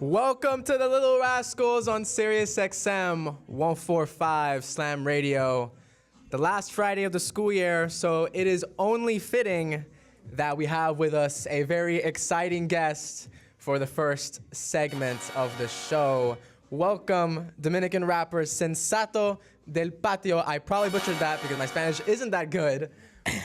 Welcome to the Little Rascals on Sirius XM 145 Slam Radio. The last Friday of the school year, so it is only fitting that we have with us a very exciting guest for the first segment of the show. Welcome, Dominican rapper Sensato del Patio. I probably butchered that because my Spanish isn't that good,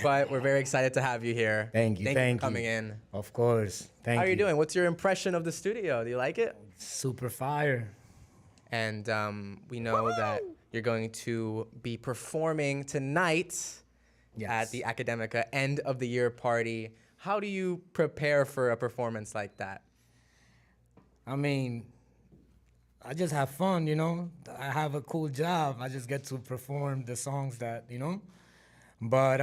but we're very excited to have you here. Thank you for coming in. Of course. Thank you. How are you doing? What's your impression of the studio? Do you like it? Super fire. And we know that you're going to be performing tonight at the Academica end of the year party. How do you prepare for a performance like that? I mean, I just have fun, you know. I have a cool job. I just get to perform the songs that, you know. But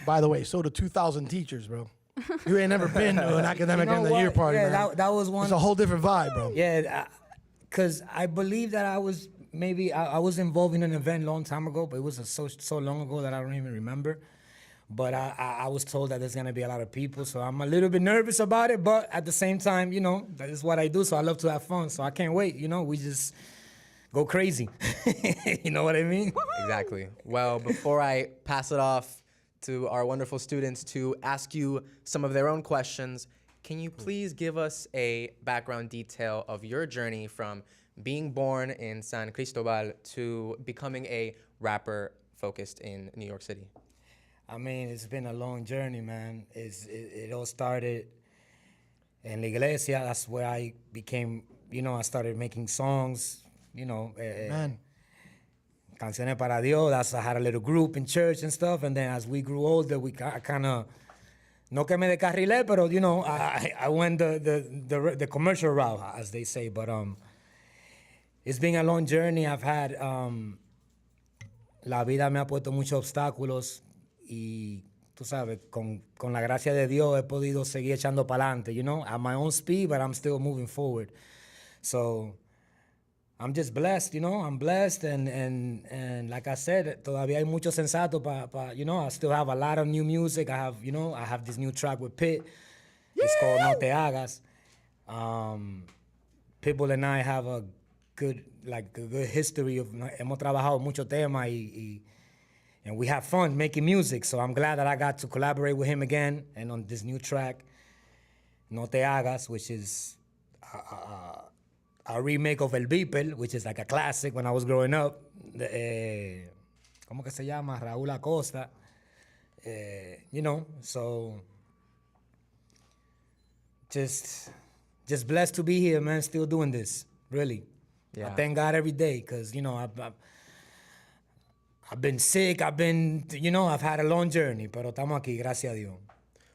by the way, so do 2,000 teachers, bro. You ain't never been to an academic end of the year party, yeah, man. that was one. It's a whole different vibe, bro. Yeah, because I believe that I was involved in an event a long time ago, but it was so long ago that I don't even remember. But I was told that there's gonna be a lot of people, so I'm a little bit nervous about it. But at the same time, you know, that is what I do, so I love to have fun. So I can't wait. You know, we just go crazy. You know what I mean? Exactly. Well, before I pass it off to our wonderful students to ask you some of their own questions, can you please give us a background detail of your journey from being born in San Cristobal to becoming a rapper focused in New York City? I mean, it's been a long journey, man. It all started in La Iglesia. That's where I became, you know, I started making songs, you know. Man. Canciones para Dios. I had a little group in church and stuff. And then as we grew older, I kind of, no que me descarrilé, pero, you know, I went the commercial route, as they say. But it's been a long journey. I've had, la vida me ha puesto muchos obstáculos. Y tú sabes, con la gracia de Dios he podido seguir echando para adelante, you know, at my own speed, but I'm still moving forward. So I'm just blessed, you know, I'm blessed. And like I said, todavía hay mucho sensato you know, I still have a lot of new music. I have this new track with Pit. It's called No Te Hagas. Pitbull and I have a good history of, hemos trabajado mucho tema and we have fun making music, so I'm glad that I got to collaborate with him again and on this new track, No Te Hagas, which is a remake of El Beeper, which is like a classic when I was growing up. ¿Cómo que se llama? Raúl Acosta. You know, so just blessed to be here, man, still doing this, really. Yeah. I thank God every day, because, you know, I've been sick, you know, I've had a long journey, pero estamos aquí, gracias a Dios.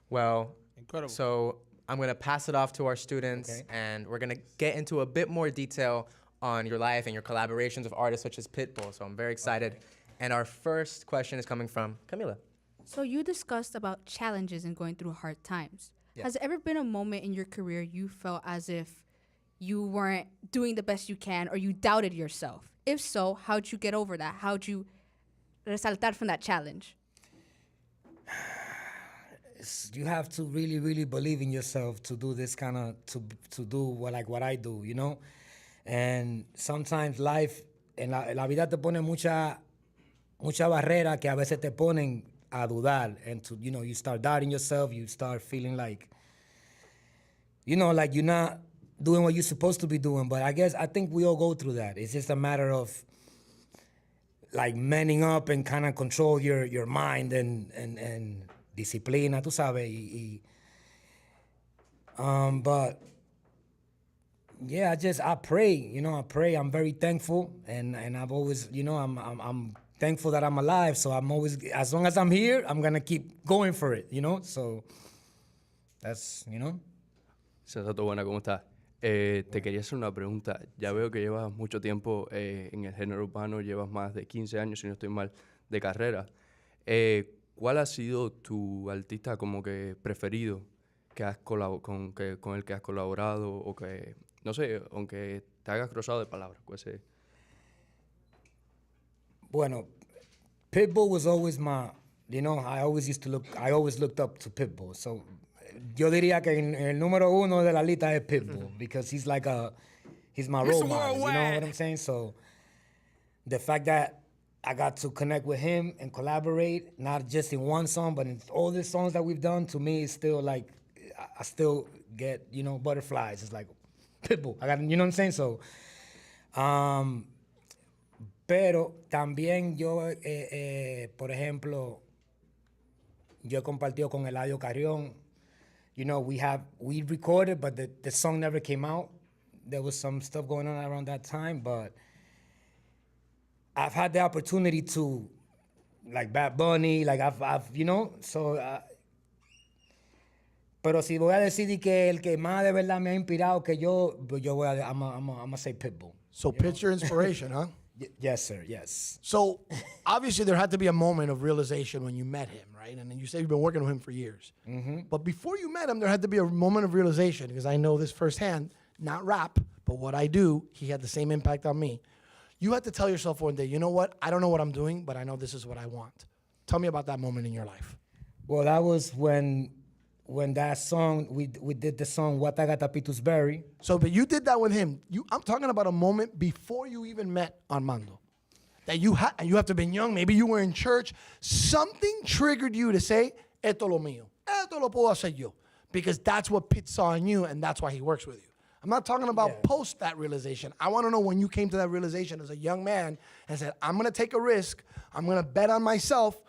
Well, Incredible. So I'm going to pass it off to our students, Okay. and we're going to get into a bit more detail on your life and your collaborations with artists such as Pitbull. So I'm very excited. Okay. And our first question is coming from Camila. So you discussed about challenges and going through hard times. Yeah. Has there ever been a moment in your career you felt as if you weren't doing the best you can or you doubted yourself? If so, how'd you get over that? How'd you resaltar from that challenge? You have to really, really believe in yourself to do this kind of, to do what I do, you know? And sometimes life, en la vida te pone mucha barrera que a veces te ponen a dudar. And to, you know, you start doubting yourself, you start feeling like, you know, like you're not doing what you're supposed to be doing. But I think we all go through that. It's just a matter of like manning up and kind of control your mind and disciplina, tú sabes. But yeah, I pray, you know, I'm very thankful, and I've always, you know, I'm thankful that I'm alive, so I'm always, as long as I'm here, I'm gonna keep going for it, you know, so that's, you know. Sensato, buena, ¿cómo estás? Te quería hacer una pregunta. Ya veo que llevas mucho tiempo en el género urbano, llevas más de 15 años, si no estoy mal, de carrera. ¿Cuál ha sido tu artista como que preferido que has con el que has colaborado o que, no sé, aunque te hagas cruzado de palabras? Bueno, Pitbull was always my, you know, I always looked up to Pitbull. So yo diría que el número uno de la lista es Pitbull because he's he's my role model. You know what I'm saying? So the fact that I got to connect with him and collaborate, not just in one song, but in all the songs that we've done, to me, it's still like, I still get, butterflies. It's like, Pitbull. You know what I'm saying? So, pero también yo, por ejemplo, yo he compartido con Eladio Carrión. We recorded, but the song never came out. There was some stuff going on around that time, but I've had the opportunity to, like Bad Bunny, like I've so. Pero si voy a decir que el que más de verdad me ha inspirado que yo, pues yo voy a, I'm gonna say Pitbull. So pitch your inspiration, huh? Yes, sir. Yes. So obviously there had to be a moment of realization when you met him, right? And then you said you've been working with him for years. Mm-hmm. But before you met him, there had to be a moment of realization because I know this firsthand, not rap, but what I do, he had the same impact on me. You had to tell yourself one day, you know what? I don't know what I'm doing, but I know this is what I want. Tell me about that moment in your life. Well, that was when that song, we did the song Watagatapitus Berry. So, but you did that with him. I'm talking about a moment before you even met Armando. That you have to have been young. Maybe you were in church. Something triggered you to say, esto lo mío. Esto lo puedo hacer yo. Because that's what Pitt saw in you, and that's why he works with you. I'm not talking about post that realization. I want to know when you came to that realization as a young man and said, I'm going to take a risk. I'm going to bet on myself,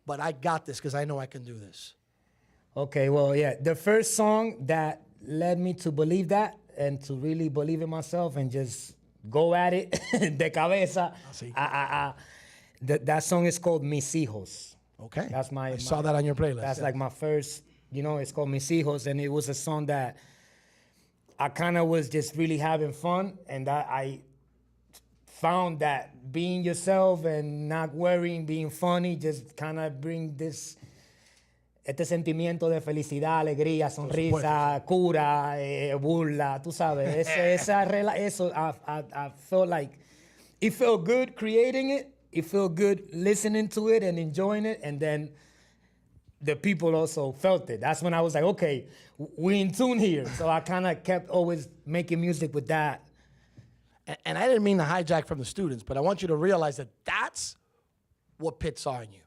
but I got this because I know I can do this. Okay, well, yeah. The first song that led me to believe that and to really believe in myself and just go at it de cabeza. That song is called Mis Hijos. Okay. That's I saw that on your playlist. That's like my first, it's called Mis Hijos, and it was a song that I kind of was just really having fun, and that I found that being yourself and not worrying, being funny, just kind of bring este sentimiento de felicidad, alegría, sonrisa, cura, burla, tú sabes. Eso, I felt like it felt good creating it. It felt good listening to it and enjoying it, and then the people also felt it. That's when I was like, okay, we're in tune here. So I kind of kept always making music with that. And I didn't mean to hijack from the students, but I want you to realize that that's what Pitt saw in you.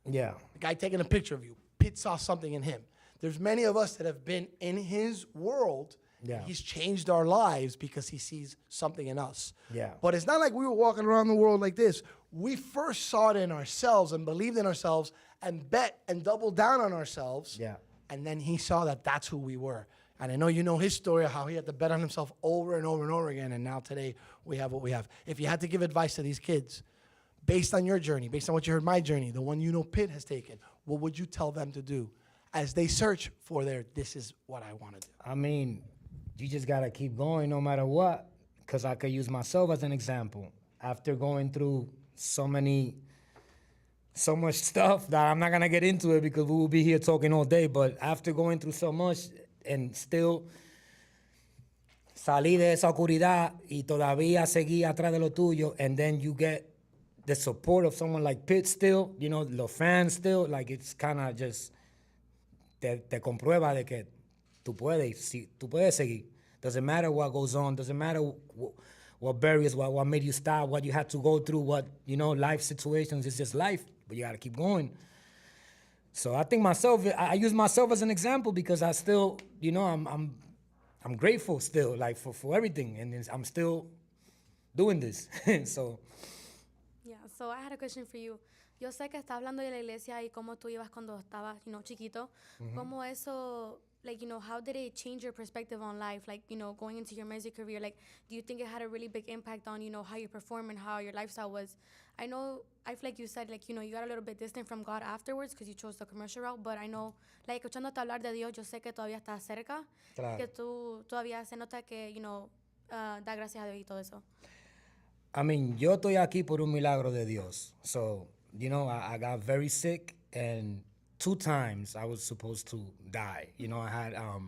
Yeah. The guy taking a picture of you, Pitt saw something in him. There's many of us that have been in his world. Yeah. He's changed our lives because he sees something in us. Yeah. But it's not like we were walking around the world like this. We first saw it in ourselves and believed in ourselves and bet and doubled down on ourselves. Yeah. And then he saw that that's who we were. And I know you know his story of how he had to bet on himself over and over and over again. And now today we have what we have. If you had to give advice to these kids, based on your journey, based on what you heard my journey, the one you know Pitt has taken, what would you tell them to do as they search for this is what I want to do? I mean, you just got to keep going no matter what, because I could use myself as an example. After going through so much stuff that I'm not going to get into it because we will be here talking all day, but after going through so much and still salí de esa oscuridad y todavía seguí atrás de lo tuyo, and then you get the support of someone like Pitt still, los fans still, like it's kind of just te comprueba de que tú puedes seguir. Doesn't matter what goes on, doesn't matter what barriers, what made you stop, what you had to go through, what, life situations, it's just life, but you got to keep going. So I think I use myself as an example because I still, I'm grateful still, like for everything, and I'm still doing this. So. Yeah, so I had a question for you. Yo sé que estás hablando de la iglesia y cómo tú ibas cuando estabas, chiquito. Mm-hmm. Cómo eso, how did it change your perspective on life? Like, going into your music career, like, do you think it had a really big impact on, how you perform and how your lifestyle was? I feel like you said, like, you got a little bit distant from God afterwards because you chose the commercial route, but I know, like, escuchándote hablar de Dios, yo sé que todavía estás cerca. Claro. Que tú todavía se nota que, da gracias a Dios y todo eso. I mean, yo estoy aquí por un milagro de Dios. So, I got very sick, and 2 times I was supposed to die. I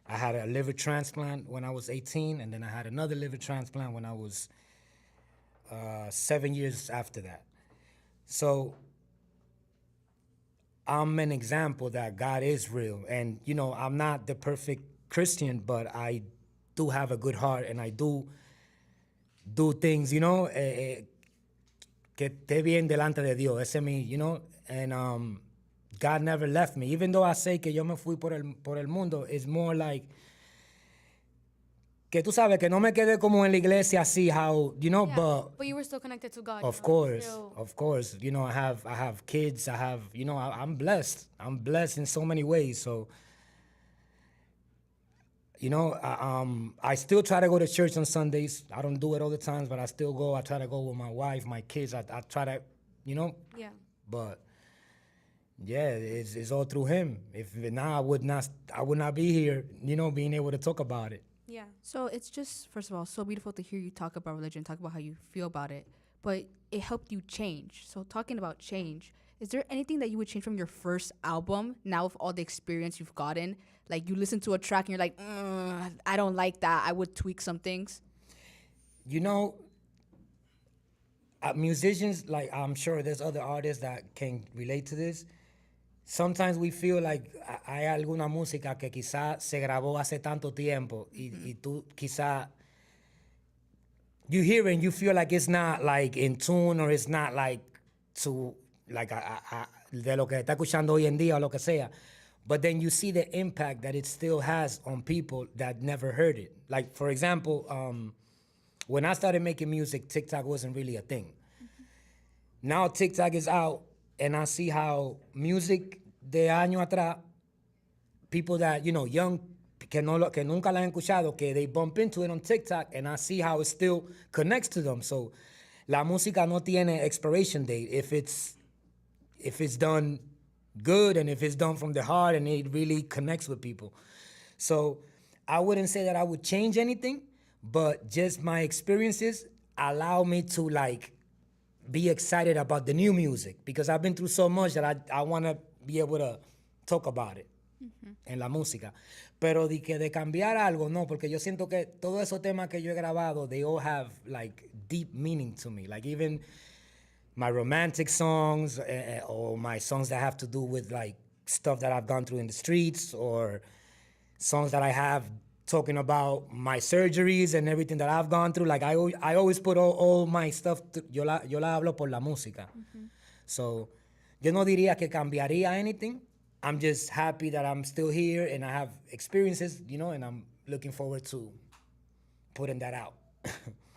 had a liver transplant when I was 18, and then I had another liver transplant when I was 7 years after that. So I'm an example that God is real. And, you know, I'm not the perfect Christian, but I do have a good heart and I do things, you know, que esté bien delante de Dios. Ese es mi, you know, and God never left me. Even though I say que yo me fui por el mundo, it's more like que tú sabes que no me quedé como en la iglesia así, how, you know, Yeah, but you were still connected to God. of you know, course, still- of course. You know, I have kids. I have, you know, I'm blessed. I'm blessed in so many ways. So, you know, I still try to go to church on Sundays. I don't do it all the times, but I still go. I try to go with my wife, my kids. I try to, you know, Yeah. but yeah, it's all through him. If not, I would not be here, you know, being able to talk about it. Yeah. So it's just, first of all, so beautiful to hear you talk about religion, talk about how you feel about it, but it helped you change. So talking about change, is there anything that you would change from your first album now with all the experience you've gotten? Like you listen to a track and you're like, I don't like that. I would tweak some things. You know, musicians, like I'm sure there's other artists that can relate to this. Sometimes we feel like hay alguna música que quizá se grabó hace tanto tiempo y tú quizá you hear it and you feel like it's not like in tune or it's not like to like de lo que está escuchando hoy en día o lo que sea. But then you see the impact that it still has on people that never heard it. Like for example, when I started making music, TikTok wasn't really a thing. Now TikTok is out and I see how music de año atrás, people that, you know, young, que nunca la han escuchado, que they bump into it on TikTok and I see how it still connects to them. So, la música no tiene expiration date if it's done good and if it's done from the heart and it really connects with people. So, I wouldn't say that I would change anything, but just my experiences allow me to like be excited about the new music because I've been through so much that I want to be able to talk about it en la música. Pero de cambiar algo, no, porque yo siento que todos esos temas que yo he grabado, they all have like deep meaning to me. Like even my romantic songs or my songs that have to do with like stuff that I've gone through in the streets or songs that I have talking about my surgeries and everything that I've gone through. Like I always put all my stuff, yo la hablo por la música. So, yo no diría que cambiaría anything. I'm just happy that I'm still here and I have experiences, you know, and I'm looking forward to putting that out.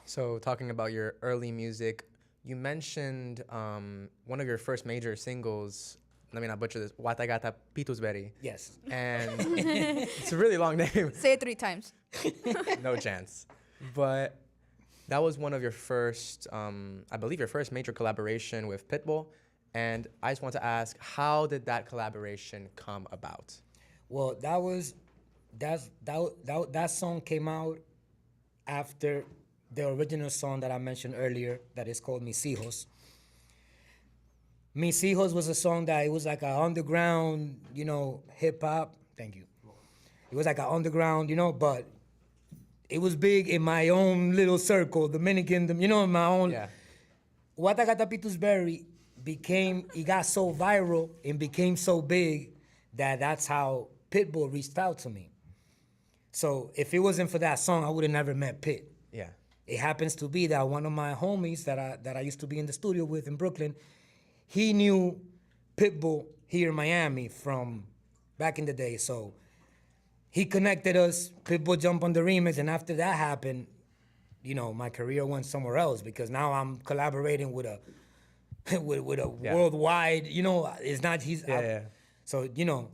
So talking about your early music, you mentioned one of your first major singles. Let me not butcher this. Watagata Pitusberry. Yes. And it's a really long name. Say it 3 times. No chance. But that was one of your first, I believe, your first major collaboration with Pitbull. And I just want to ask, how did that collaboration come about? Well, that song came out after the original song that I mentioned earlier that is called Mis Hijos. Mis Hijos was a song that it was like an underground, you know, hip hop. Thank you. It was like an underground, you know, but it was big in my own little circle, Dominican, you know, in my own. Yeah. Watagata Pitusberry it got so viral and became so big that that's how Pitbull reached out to me. So if it wasn't for that song, I would have never met Pit. Yeah. It happens to be that one of my homies that I used to be in the studio with in Brooklyn, he knew Pitbull here in Miami from back in the day. So he connected us, Pitbull jumped on the remix, and after that happened, you know, my career went somewhere else because now I'm collaborating with a worldwide, you know, it's not so, you know,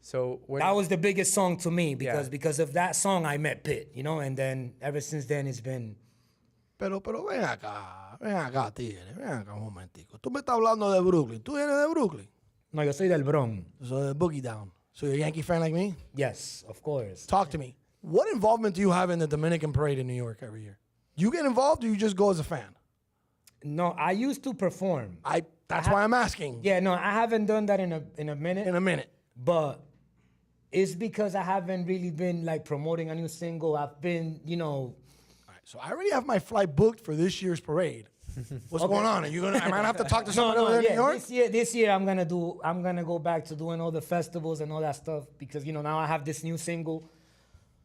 So that was the biggest song to me Yeah. because of that song I met Pitt, you know, and then ever since then it's been. Pero ven acá, tigre, ven acá un momentico. Tú me estás hablando de Brooklyn. ¿Tú eres de Brooklyn? No, yo soy del Bronx. So the Boogie Down. So you're a Yankee fan like me? Yes, of course. Talk to me. What involvement do you have in the Dominican Parade in New York every year? You get involved or you just go as a fan? No, I used to perform. That's why I'm asking. Yeah, no, I haven't done that in a minute. In a minute. But it's because I haven't really been like promoting a new single. I've been, you know. All right, so I already have my flight booked for this year's parade. What's going on? Are you gonna? Am I gonna have to talk to someone over there in New York? This year I'm gonna go back to doing all the festivals and all that stuff because now I have this new single.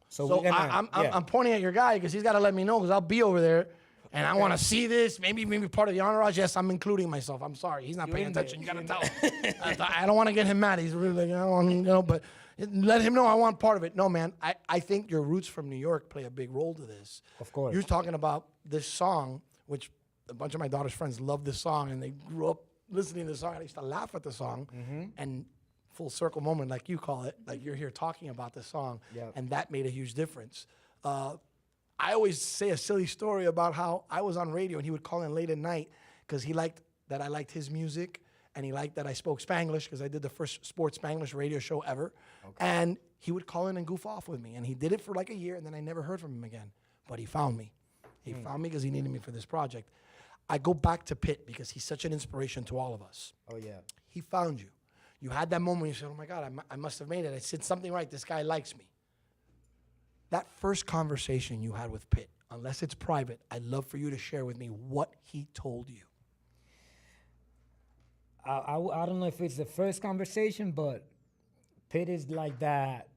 So So we're gonna, I'm pointing at your guy because he's got to let me know because I'll be over there. And I want to see this. Maybe part of the entourage. Yes, I'm including myself. I'm sorry. He's not paying attention. You got to tell him. I don't want to get him mad. He's really like, I don't want, but let him know I want part of it. No, man. I think your roots from New York play a big role to this. Of course. You're talking about this song, which a bunch of my daughter's friends love this song, and they grew up listening to the song. I used to laugh at the song. And full circle moment, like you call it, like you're here talking about the song, and that made a huge difference. I always say a silly story about how I was on radio and he would call in late at night because he liked that I liked his music and he liked that I spoke Spanglish because I did the first sports Spanglish radio show ever. And he would call in and goof off with me. And he did it for like a year and then I never heard from him again. But he found me. He found me because he needed me for this project. I go back to Pitt because he's such an inspiration to all of us. Oh, yeah. He found you. You had that moment where you said, oh my God, I must have made it. I said something right. This guy likes me. That first conversation you had with Pitt, unless it's private, I'd love for you to share with me what he told you. I don't know if it's the first conversation, but Pitt is like that,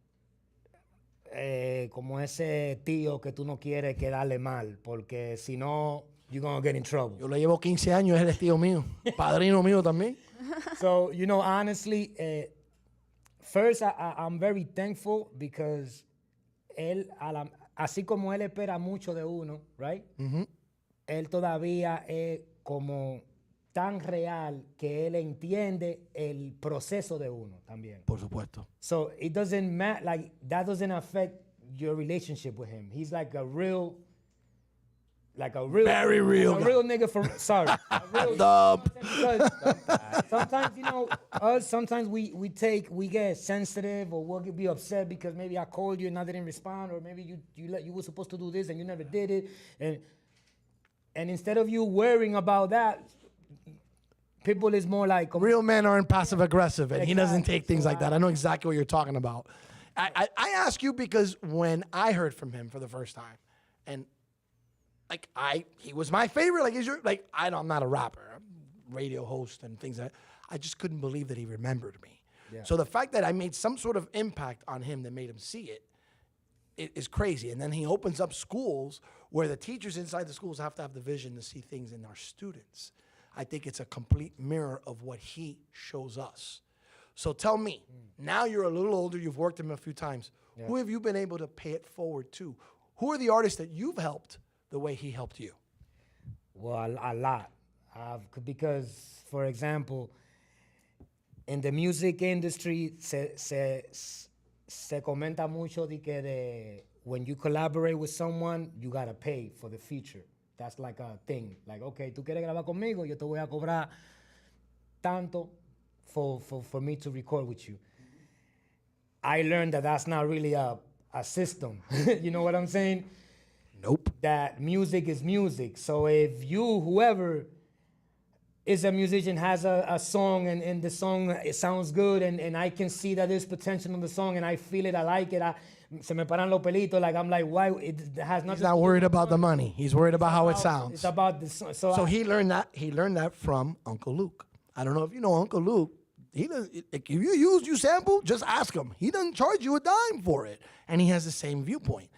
como ese tío que tú no quieres quedarle mal, porque si no, you're going to get in trouble. Yo le llevo 15 años, él es tío mío, padrino mío también. So, honestly, first, I'm very thankful because él, así como él espera mucho de uno, right? Él todavía es como tan real que él entiende el proceso de uno también. Por supuesto. So it doesn't matter, like that doesn't affect your relationship with him. He's like a real Very real a guy. real nigga from sorry. A real because sometimes we get sensitive or we'll be upset because maybe I called you and I didn't respond, or maybe you were supposed to do this and you never did it, and instead of you worrying about that, people is more like Real men aren't passive aggressive, and he doesn't take things like that. I know exactly what you're talking about. I ask you because when I heard from him for the first time, and he was my favorite. I'm not a rapper, I'm a radio host and things like that. I just couldn't believe that he remembered me. Yeah. So the fact that I made some sort of impact on him that made him see it is crazy. And then he opens up schools where the teachers inside the schools have to have the vision to see things in our students. I think it's a complete mirror of what he shows us. So tell me, now you're a little older, you've worked him a few times. Yeah. Who have you been able to pay it forward to? Who are the artists that you've helped the way he helped you? Well, a lot. Because, for example, in the music industry, se comenta mucho de when you collaborate with someone, you gotta pay for the feature. That's like a thing. Like, okay, tú quieres grabar conmigo, yo te voy a cobrar tanto for me to record with you. I learned that that's not really a system. You know what I'm saying? Nope. That music is music. So if whoever is a musician, has a song and the song, it sounds good and I can see that there's potential in the song and I feel it, I like it, se me paran los pelitos, like I'm like, why? It has nothing. He's not worried about the money. He's worried about how it sounds. It's about the song. So he learned that. He learned that from Uncle Luke. I don't know if you know Uncle Luke. If you sample, just ask him. He doesn't charge you a dime for it, and he has the same viewpoint.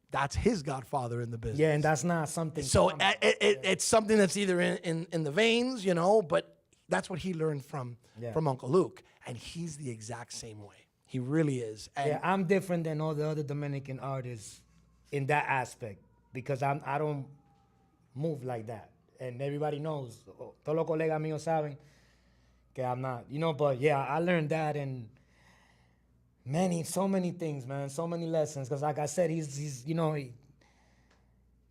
That's his godfather in the business. Yeah, and that's not something. So it's something that's either in the veins, but that's what he learned from Uncle Luke, and he's the exact same way. He really is. And I'm different than all the other Dominican artists in that aspect because I don't move like that, and everybody knows. Todos los colegas míos saben que I'm not, But yeah, I learned that and. So many things, man. So many lessons. Because like I said, he's es un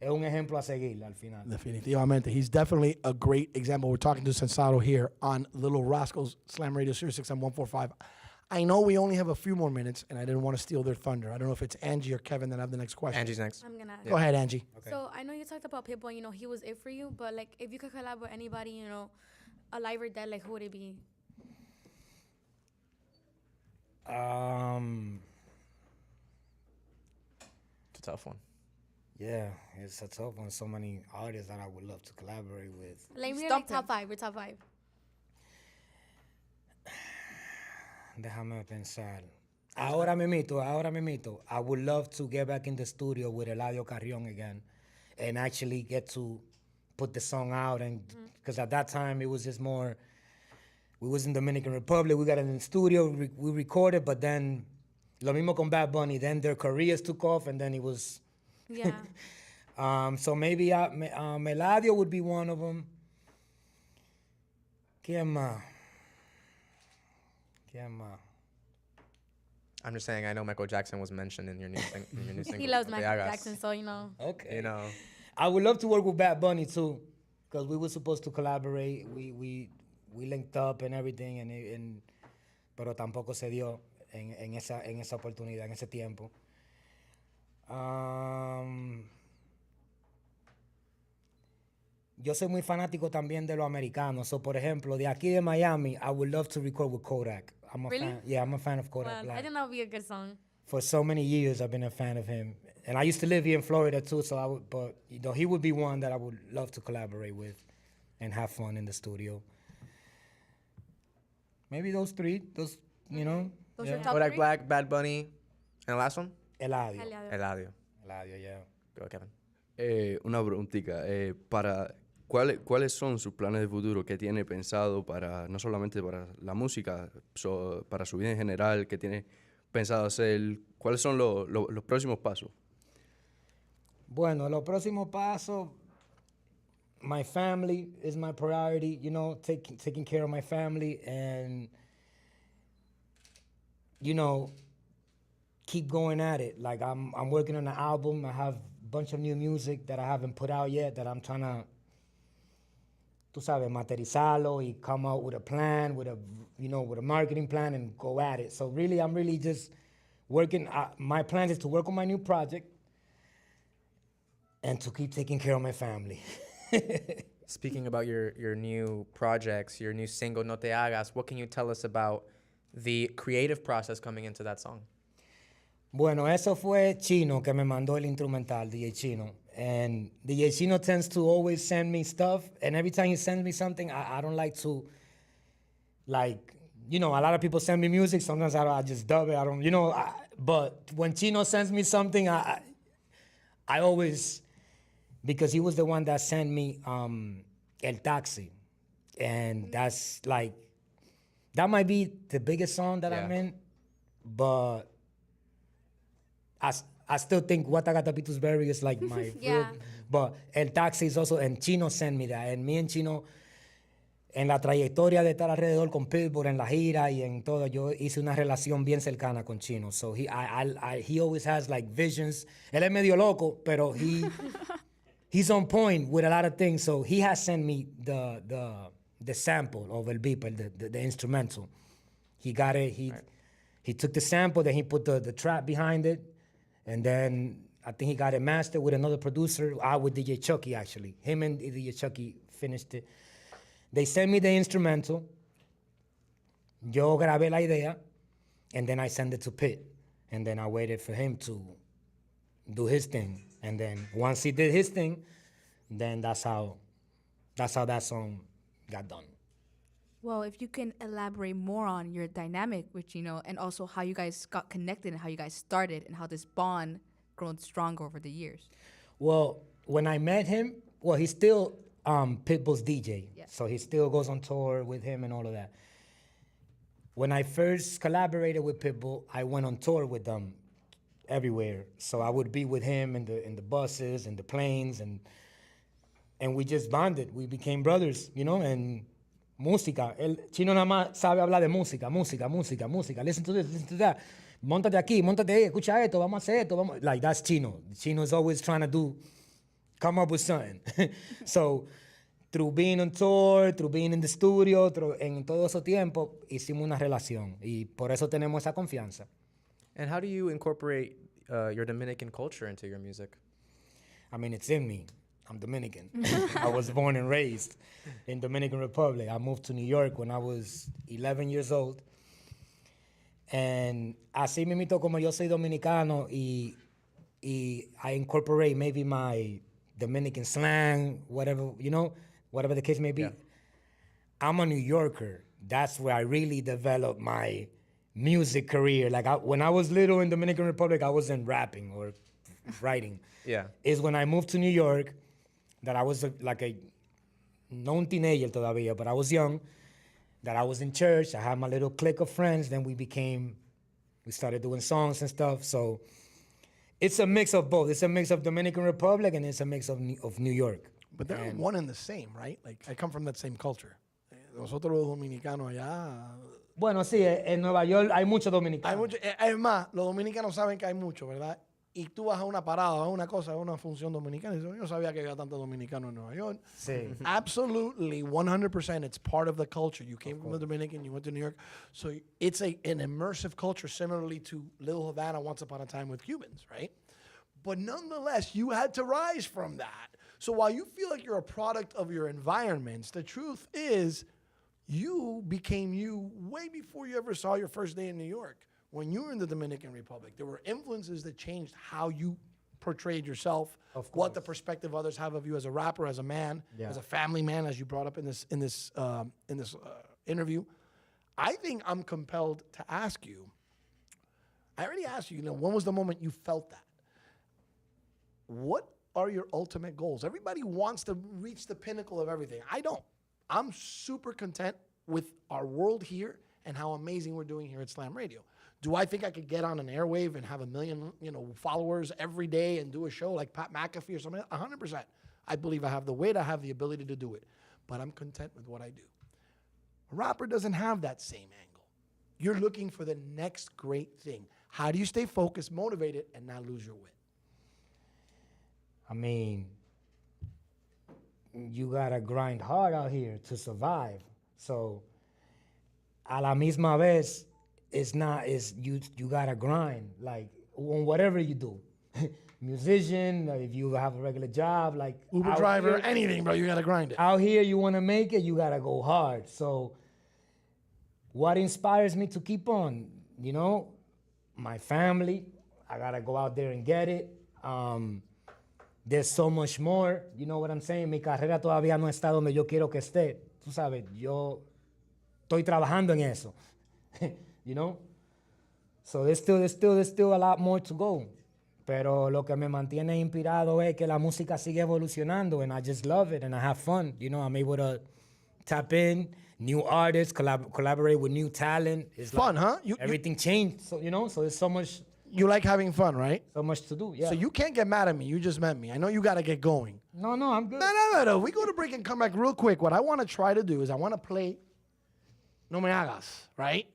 ejemplo a seguir al final. Definitivamente. He's definitely a great example. We're talking to Sensato here on Little Rascals Slam Radio Sirius XM 145. I know we only have a few more minutes, and I didn't want to steal their thunder. I don't know if it's Angie or Kevin that have the next question. Angie's next. I'm gonna. Go ahead, Angie. Okay. So I know you talked about Pitbull. He was it for you. But like, if you could collaborate with anybody, alive or dead, like who would it be? It's a tough one. Yeah, it's a tough one. So many artists that I would love to collaborate with. Like, maybe Stump like top him. 5. We're top 5. Déjame pensar. Ahora mismito, I would love to get back in the studio with Eladio Carrion again and actually get to put the song out. And because at that time it was just more, we was in Dominican Republic, we got in the studio, we recorded, but then lo mismo con Bad Bunny, then their careers took off and then it was, Yeah. so maybe Eladio would be one of them. ¿Quién más? I'm just saying, I know Michael Jackson was mentioned in your new, in your new single. He loves Te Michael hagas. Jackson, so, you know. Okay. You know. I would love to work with Bad Bunny too, because we were supposed to collaborate. We linked up and everything, pero tampoco se dio en esa oportunidad, en ese tiempo. Yo soy muy fanático también de lo americano. So, por ejemplo, de aquí de Miami, I would love to record with Kodak. I'm a Really? fan. Yeah, I'm a fan of Kodak Well, Black. I think that would be a good song. For so many years, I've been a fan of him, and I used to live here in Florida too. So but you know, he would be one that I would love to collaborate with, and have fun in the studio. Maybe those three. You know. Those yeah. are top Kodak three? Black, Bad Bunny, and the last one? Eladio. Eladio. Eladio. Yeah. Go, Kevin. Una preguntita. ¿Cuáles son sus planes de futuro que tiene pensado para, no solamente para la música, para su vida en general, que tiene pensado hacer? ¿Cuáles son los próximos pasos? Bueno, los próximos pasos. My family is my priority. You know, taking care of my family and, you know, keep going at it. Like I'm working on an album. I have a bunch of new music that I haven't put out yet that I'm trying to, tú sabes, materializarlo y come out with a plan, with a marketing plan and go at it. So really, I'm really just working. My plan is to work on my new project and to keep taking care of my family. Speaking about your new projects, your new single, No Te Hagas, what can you tell us about the creative process coming into that song? Bueno, eso fue Chino que me mandó el instrumental, DJ Chino. And DJ Chino tends to always send me stuff. And every time he sends me something, I don't like to, like, you know, a lot of people send me music. Sometimes I just dub it. I don't, you know, but when Chino sends me something, I always, because he was the one that sent me El Taxi. And that's like, that might be the biggest song that I'm in, but I still think Watagatapitus Berry is like my Yeah. but El Taxi is also, and Chino sent me that, and me and Chino, en la trayectoria de estar alrededor con Pitbull, en la gira y en todo, yo hice una relación bien cercana con Chino, so he always has like visions. Él es medio loco, pero he's on point with a lot of things, so he has sent me the sample of El Beeper, the instrumental. He got it, he took the sample, then he put the trap behind it, and then I think he got it mastered with another producer, with DJ Chucky actually. Him and DJ Chucky finished it. They sent me the instrumental. Yo grabé la idea, and then I sent it to Pitt. And then I waited for him to do his thing. And then once he did his thing, then that's how that song got done. Well, if you can elaborate more on your dynamic with Gino and also how you guys got connected and how you guys started and how this bond grown stronger over the years. Well, when I met him, well, he's still Pitbull's DJ. Yeah. So he still goes on tour with him and all of that. When I first collaborated with Pitbull, I went on tour with them everywhere. So I would be with him in the buses and the planes, and we just bonded. We became brothers, you know, and música. El Chino nada más sabe hablar de música. Listen to this, listen to that. Móntate aquí, móntate ahí, escucha esto, vamos a hacer esto, vamos. Like, that's Chino. Chino is always trying to come up with something. So, through being on tour, through being in the studio, en todo ese tiempo, hicimos una relación. Y por eso tenemos esa confianza. And how do you incorporate your Dominican culture into your music? I mean, it's in me. I'm Dominican. I was born and raised in Dominican Republic. I moved to New York when I was 11 years old. And así mismito como yo soy dominicano y I incorporate maybe my Dominican slang, whatever, whatever the case may be. Yeah. I'm a New Yorker. That's where I really developed my music career. Like when I was little in Dominican Republic, I wasn't rapping or writing. Yeah. Is when I moved to New York that I was like a non teenager todavía, but I was young, that I was in church. I had my little clique of friends. Then we started doing songs and stuff. So it's a mix of both. It's a mix of Dominican Republic and it's a mix of New York. But they're one and the same, right? Like, I come from that same culture. Nosotros los dominicanos allá. Bueno, sí, en Nueva York hay muchos Hay dominicanos. mucho, es más, los dominicanos saben que hay mucho, ¿verdad? Y tú vas a una parada, a una cosa, a una función dominicana, y dices, yo no sabía que había tantos dominicanos en Nueva York. Sí. Absolutely, 100%, it's part of the culture. You came from the Dominican, you went to New York. So it's an immersive culture, similarly to Little Havana once upon a time with Cubans, right? But nonetheless, you had to rise from that. So while you feel like you're a product of your environments, the truth is you became you way before you ever saw your first day in New York. When you were in the Dominican Republic, there were influences that changed how you portrayed yourself, what the perspective others have of you as a rapper, as a man, as a family man, as you brought up in this interview. I think I'm compelled to ask you. I already asked you. When was the moment you felt that? What are your ultimate goals? Everybody wants to reach the pinnacle of everything. I don't. I'm super content with our world here and how amazing we're doing here at Slam Radio. Do I think I could get on an airwave and have 1 million, followers every day and do a show like Pat McAfee or something? 100%. I believe I have the weight, I have the ability to do it. But I'm content with what I do. A rapper doesn't have that same angle. You're looking for the next great thing. How do you stay focused, motivated, and not lose your wit? I mean, you gotta grind hard out here to survive. So, a la misma vez, you gotta grind, like, on whatever you do. Musician, if you have a regular job, like Uber driver, anything, bro, you gotta grind it. Out here, you wanna make it, you gotta go hard. So, what inspires me to keep on? My family, I gotta go out there and get it. There's so much more, you know what I'm saying? Mi carrera todavía no está donde yo quiero que esté. Tú sabes, yo estoy trabajando en eso. So there's still a lot more to go. Pero lo que me mantiene inspirado es que la música sigue evolucionando and I just love it and I have fun. I'm able to tap in new artists, collaborate with new talent. It's Fun, like huh? Everything changed, so so there's so much. You like having fun, right? So much to do, yeah. So you can't get mad at me. You just met me. I know you got to get going. No, I'm good. No. We go to break and come back real quick. What I want to try to do is I want to play No Me Hagas, right?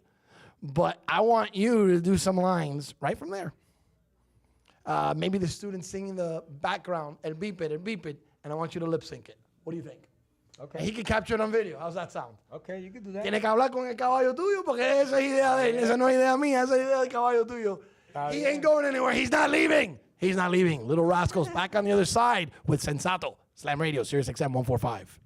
But I want you to do some lines right from there. Maybe the student singing the background, and beep it, and I want you to lip sync it. What do you think? Okay. And he can capture it on video. How's that sound? Okay, you can do that. Tiene que hablar con el caballo tuyo porque esa es idea de él. Esa no es idea mía, esa es idea del caballo tuyo. He ain't going anywhere. He's not leaving. He's not leaving. Little Rascals back on the other side with Sensato. Slam Radio, Sirius XM 145.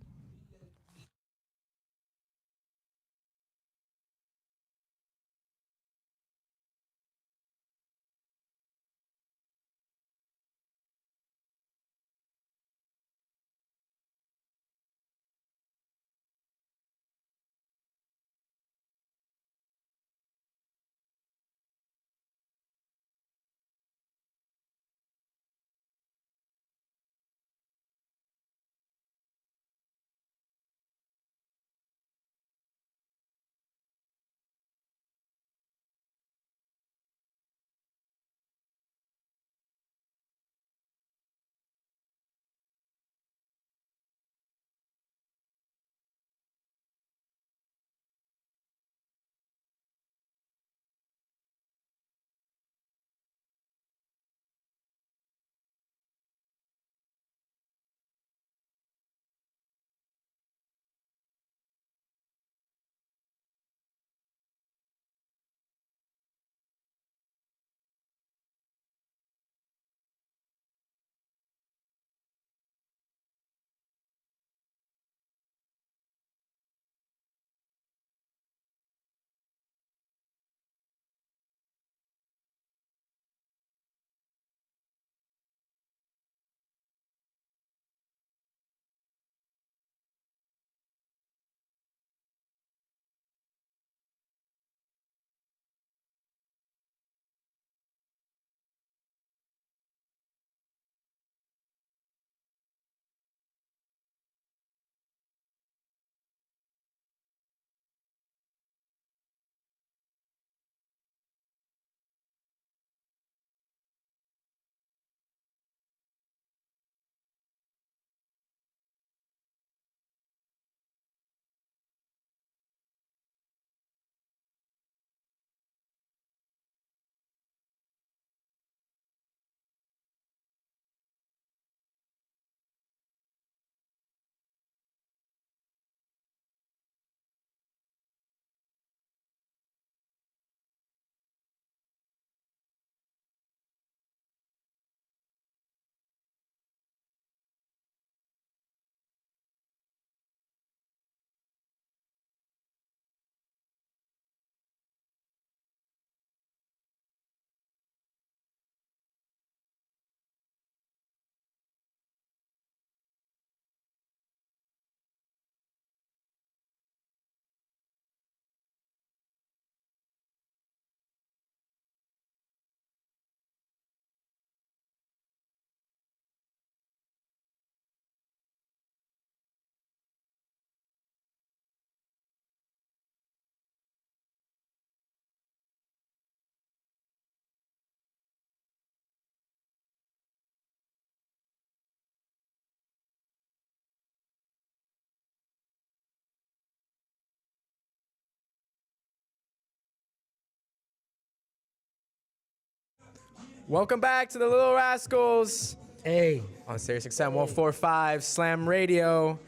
Welcome back to the Little Rascals Hey, on Sirius XM 145 Slam Radio.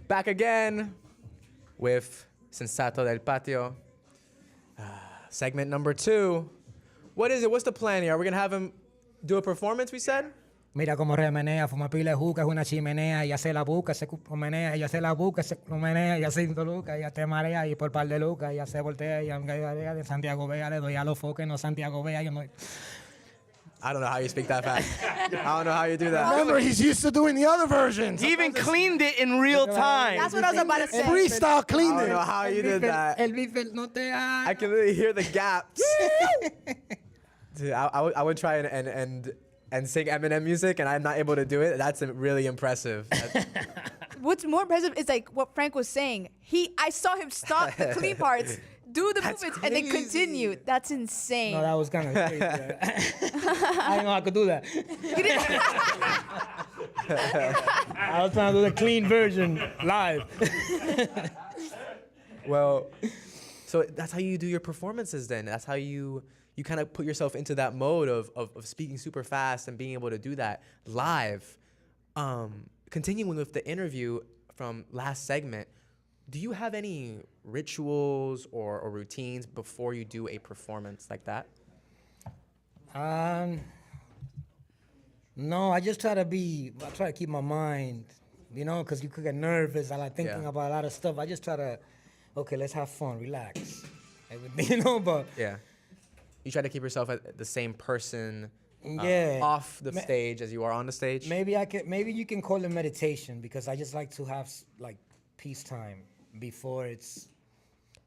Back again with Sensato del Patio. Segment number 2. What is it? What's the plan here? Are we going to have him do a performance, we said? mira cómo remenea, fuma pila de juca, es una chimenea, ella se la busca, se menea, ella se la busca, se menea, ella se lucas, ella te marea y por par de lucas, ella se voltea, ella de Santiago Vea, le doy a los foques, no Santiago Vea, yo no... I don't know how you speak that fast. I don't know how you do that. Remember, he's used to doing the other versions. He even cleaned it in real time. That's what I was about to say. Freestyle I cleaned don't know it. how you did that. El bife no te ha... I can literally hear the gaps. Dude, I would try and sing Eminem music, and I'm not able to do it. That's really impressive. What's more impressive is like what Frank was saying. I saw him stop the clean parts, do the movements, and then continue. That's insane. No, that was kind of crazy. I didn't know I could do that. You didn't- I was trying to do the clean version live. Well, so that's how you do your performances then. That's how you kind of put yourself into that mode of speaking super fast and being able to do that live. Continuing with the interview from last segment, do you have any rituals or routines before you do a performance like that? No, I just try to keep my mind, because you could get nervous. I like thinking Yeah. about a lot of stuff. I just try to, okay, let's have fun, relax. But Yeah. You try to keep yourself at the same person yeah. off the stage as you are on the stage? Maybe you can call it meditation, because I just like to have like peace time before it's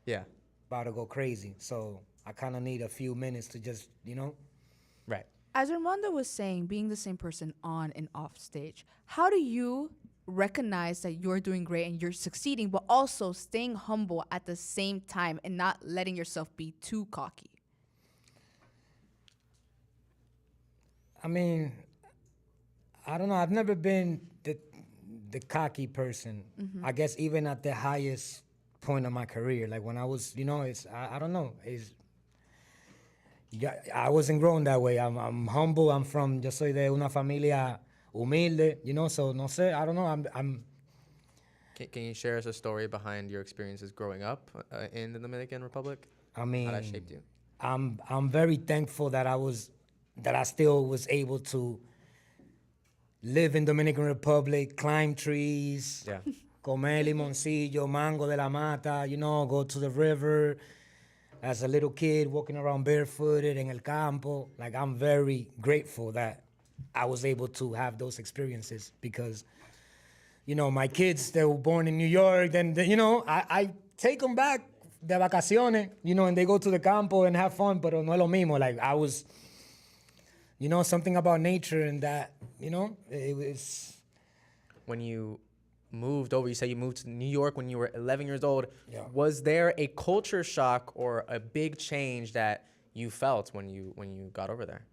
Yeah. about to go crazy. So I kind of need a few minutes to just, Right. As Armando was saying, being the same person on and off stage, how do you recognize that you're doing great and you're succeeding, but also staying humble at the same time and not letting yourself be too cocky? I mean, I don't know. I've never been the cocky person. I guess even at the highest point of my career, like when I was, I don't know. I wasn't grown that way. I'm humble. Yo soy de una familia humilde, so no sé, I don't know. I'm Can you share us a story behind your experiences growing up in the Dominican Republic? I mean, How that shaped you? I'm very thankful that I still was able to live in Dominican Republic, climb trees, Yeah. comer limoncillo, mango de la mata, go to the river. As a little kid, walking around barefooted in el campo. Like, I'm very grateful that I was able to have those experiences, because, my kids, they were born in New York, then, I take them back de vacaciones, and they go to the campo and have fun, pero no es lo mismo. Like, I was, something about nature and that, it was... When you moved over, you said you moved to New York when you were 11 years old. Yeah. Was there a culture shock or a big change that you felt when you got over there?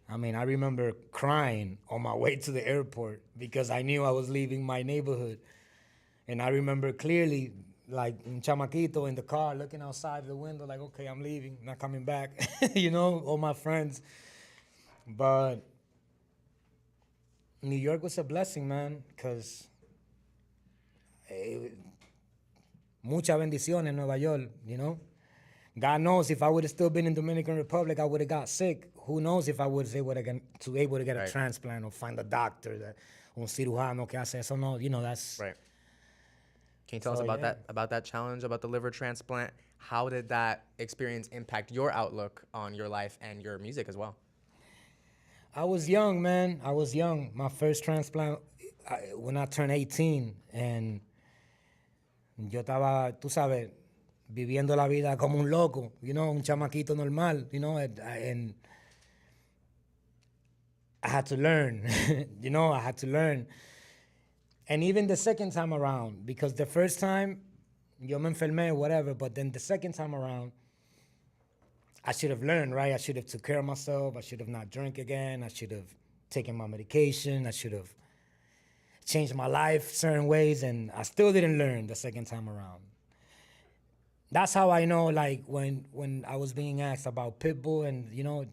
I mean, I remember crying on my way to the airport because I knew I was leaving my neighborhood. And I remember clearly, like, un chamaquito in the car looking outside the window, like, okay, I'm leaving, not coming back, all my friends. But New York was a blessing, man, because muchas bendiciones en Nueva York, God knows if I would have still been in Dominican Republic, I would have got sick. Who knows if I was able to get a transplant or find a doctor, un cirujano que hace eso. No, that's... Right. Can you tell us about that challenge, about the liver transplant? How did that experience impact your outlook on your life and your music as well? I was young, man. I was young. My first transplant, when I turned 18, and yo estaba, tú sabes, viviendo la vida como un loco, un chamaquito normal, and I had to learn, I had to learn. And even the second time around, because the first time, yo me enfermé, whatever, but then the second time around, I should have learned, right? I should have took care of myself. I should have not drank again. I should have taken my medication. I should have changed my life certain ways, and I still didn't learn the second time around. that's how I know, like, when I was being asked about Pitbull and,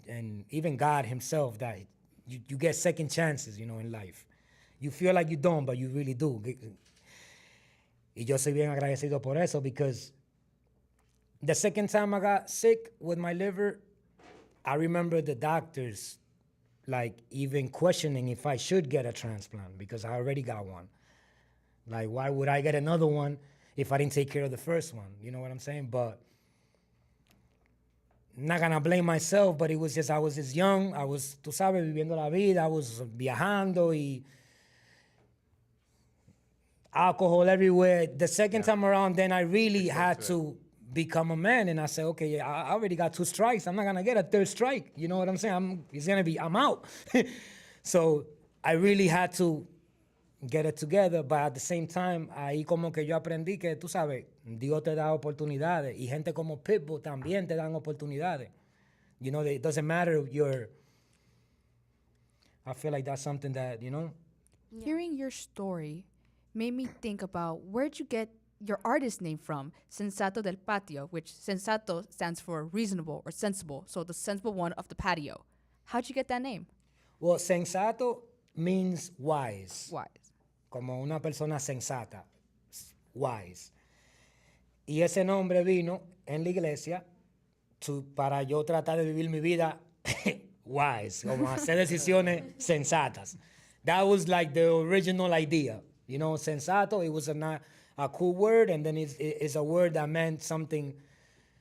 and even God himself, that you get second chances, in life. You feel like you don't, but you really do. Y yo soy bien agradecido por eso, because the second time I got sick with my liver, I remember the doctors, like, even questioning if I should get a transplant, because I already got one. Like, why would I get another one if I didn't take care of the first one? You know what I'm saying? But not gonna blame myself, but it was just, I was just young. I was, tú sabes, viviendo la vida. I was viajando y alcohol everywhere. The second time around, then I really had to become a man. And I said, okay, I already got 2 strikes. I'm not gonna get a 3rd strike. You know what I'm saying? I'm out. So I really had to get it together, but at the same time, ahí como que yo aprendí que, tú sabes, Dios te da oportunidades, y gente como Pitbull también te dan oportunidades. It doesn't matter I feel like that's something that, Hearing your story made me think about, where'd you get your artist name from? Sensato del Patio, which Sensato stands for reasonable or sensible, so the sensible one of the patio. How'd you get that name? Well, Sensato means wise. Wise. Como una persona sensata, wise. Y ese nombre vino en la iglesia para yo tratar de vivir mi vida wise, como hacer decisiones sensatas. That was like the original idea. Sensato, it was a cool word, and then it's a word that meant something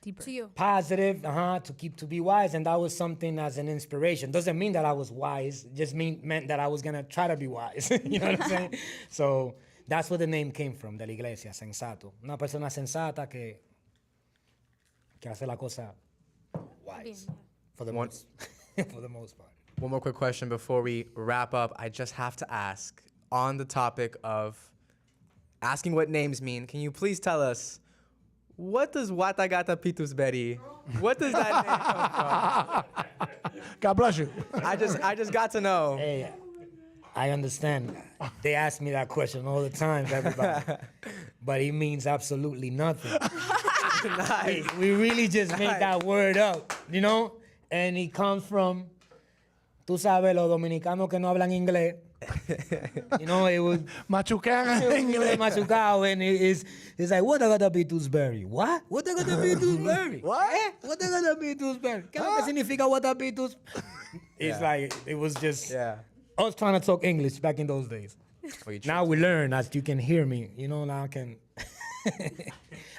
Deeper. To you. positive, to be wise, and that was something as an inspiration. Doesn't mean that I was wise, just meant that I was gonna try to be wise. You know what I'm saying? So that's where the name came from, de la iglesia, sensato. Una persona sensata que hace la cosa wise. Bien. For the most part. One more quick question before we wrap up. I just have to ask, on the topic of asking what names mean, can you please tell us, what does Watagata Pitusberry, what does that name come from? God bless you. I just got to know. Hey, I understand. They ask me that question all the time, everybody. But it means absolutely nothing. Nice. We really just made that word up, And it comes from, tú sabes, los dominicanos que no hablan inglés. It was Machucan en inglés. machucado, and it's like, what I gotta be Toothberry? What? What I gotta be Toothberry? What? What I gotta be Toothberry? ¿Qué es lo que significa what I be Toothberry? It's like, it was just, Yeah. I was trying to talk English back in those days. Well, Now we learn, as you can hear me, now I can,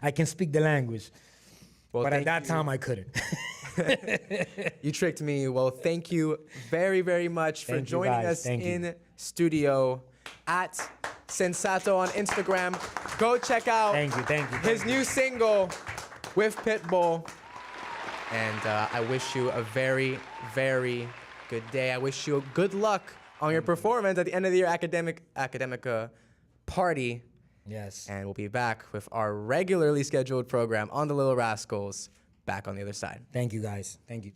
I can speak the language. Well, But at thank that you. time I couldn't. You tricked me. Well, thank you very, very much for Thank you, joining guys. us Thank you. in studio at Sensato on Instagram. Go check out Thank you. his new single with Pitbull. And I wish you a very, very good day. I wish you good luck on your performance at the end of the year academic party. Yes. And we'll be back with our regularly scheduled program on the Little Rascals back on the other side. Thank you, guys. Thank you.